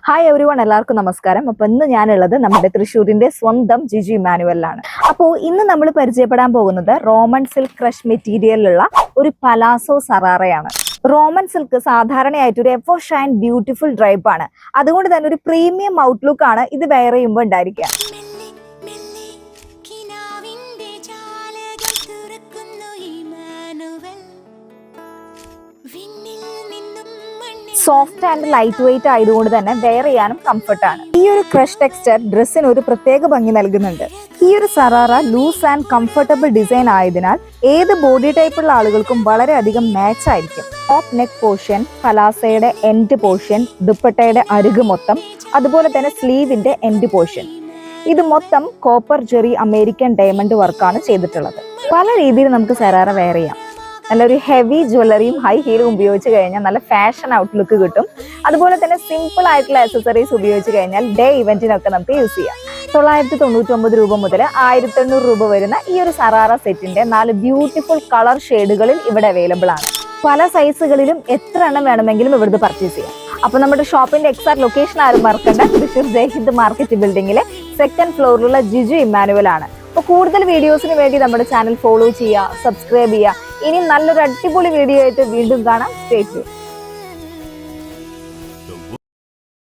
Hi every one, എല്ലാവർക്കും നമസ്കാരം. അപ്പൊ ഇന്ന് ഞാനുള്ളത് നമ്മുടെ തൃശ്ശൂരിന്റെ സ്വന്തം ജിജി ഇമ്മാനുവലിലാണ്. അപ്പോൾ ഇന്ന് നമ്മൾ പരിചയപ്പെടാൻ പോകുന്നത് റോമൻ സിൽക്ക് ക്രഷ് മെറ്റീരിയലിലുള്ള ഒരു പലാസോ സറാറയാണ്. റോമൻ സിൽക്ക് സാധാരണയായിട്ട് ഒരു എവർ ഷൈൻ ബ്യൂട്ടിഫുൾ ഡ്രൈപ്പ് ആണ്. അതുകൊണ്ട് തന്നെ ഒരു പ്രീമിയം ഔട്ട്ലുക്ക് ആണ് ഇത് വെയർ ചെയ്യുമ്പോൾ ഉണ്ടായിരിക്കുക. സോഫ്റ്റ് ആൻഡ് ലൈറ്റ് വെയിറ്റ് ആയതുകൊണ്ട് തന്നെ വെയർ ചെയ്യാനും കംഫർട്ടാണ്. ഈ ഒരു ക്രഷ് ടെക്സ്ചർ ഡ്രസ്സിന് ഒരു പ്രത്യേക ഭംഗി നൽകുന്നുണ്ട്. ഈ ഒരു sharara loose and comfortable design ആയതിനാൽ ഏത് ബോഡി ടൈപ്പുള്ള ആളുകൾക്കും വളരെയധികം മാച്ച് ആയിരിക്കും. ടോപ്പ് നെക്ക് പോർഷൻ, പലാസയുടെ എൻഡ് പോർഷൻ, ദുപ്പട്ടയുടെ അരിക് മൊത്തം, അതുപോലെ തന്നെ സ്ലീവിന്റെ എൻഡ് പോർഷൻ, ഇത് മൊത്തം കോപ്പർ ജെറി അമേരിക്കൻ ഡയമണ്ട് വർക്കാണ് ചെയ്തിട്ടുള്ളത്. പല രീതിയിൽ നമുക്ക് സറാറ വെയർ ചെയ്യാം. നല്ലൊരു ഹെവി ജ്വല്ലറിയും ഹൈ ഹീലും ഉപയോഗിച്ച് കഴിഞ്ഞാൽ നല്ല ഫാഷൻ ഔട്ട്ലുക്ക് കിട്ടും. അതുപോലെ തന്നെ സിമ്പിൾ ആയിട്ടുള്ള ആക്സസറീസ് ഉപയോഗിച്ച് കഴിഞ്ഞാൽ ഡേ ഇവന്റിനൊക്കെ നമുക്ക് യൂസ് ചെയ്യാം. 999 രൂപ മുതൽ 1800 രൂപ വരുന്ന ഈ ഒരു സറാറ സെറ്റിന്റെ 4 ബ്യൂട്ടിഫുൾ കളർ ഷെയ്ഡുകളിൽ ഇവിടെ അവൈലബിൾ ആണ്. പല സൈസുകളിലും എത്ര എണ്ണം വേണമെങ്കിലും ഇവിടുന്ന് പർച്ചേസ് ചെയ്യാം. അപ്പൊ നമ്മുടെ ഷോപ്പിന്റെ എക്സാക്ട് ലൊക്കേഷൻ ആരും മറക്കണ്ട. തൃശ്ശൂർ ജയ്ഹിന്ദ് മാർക്കറ്റ് ബിൽഡിംഗിലെ 2nd ഫ്ലോറിലുള്ള ജിജി ഇമ്മാനുവൽ ആണ്. അപ്പോൾ കൂടുതൽ വീഡിയോസിന് വേണ്ടി നമ്മുടെ ചാനൽ ഫോളോ ചെയ്യുക, സബ്സ്ക്രൈബ് ചെയ്യുക. ഇനി നല്ലൊരു അടിപൊളി വീഡിയോ ആയിട്ട് വീണ്ടും കാണാം. Stay tune.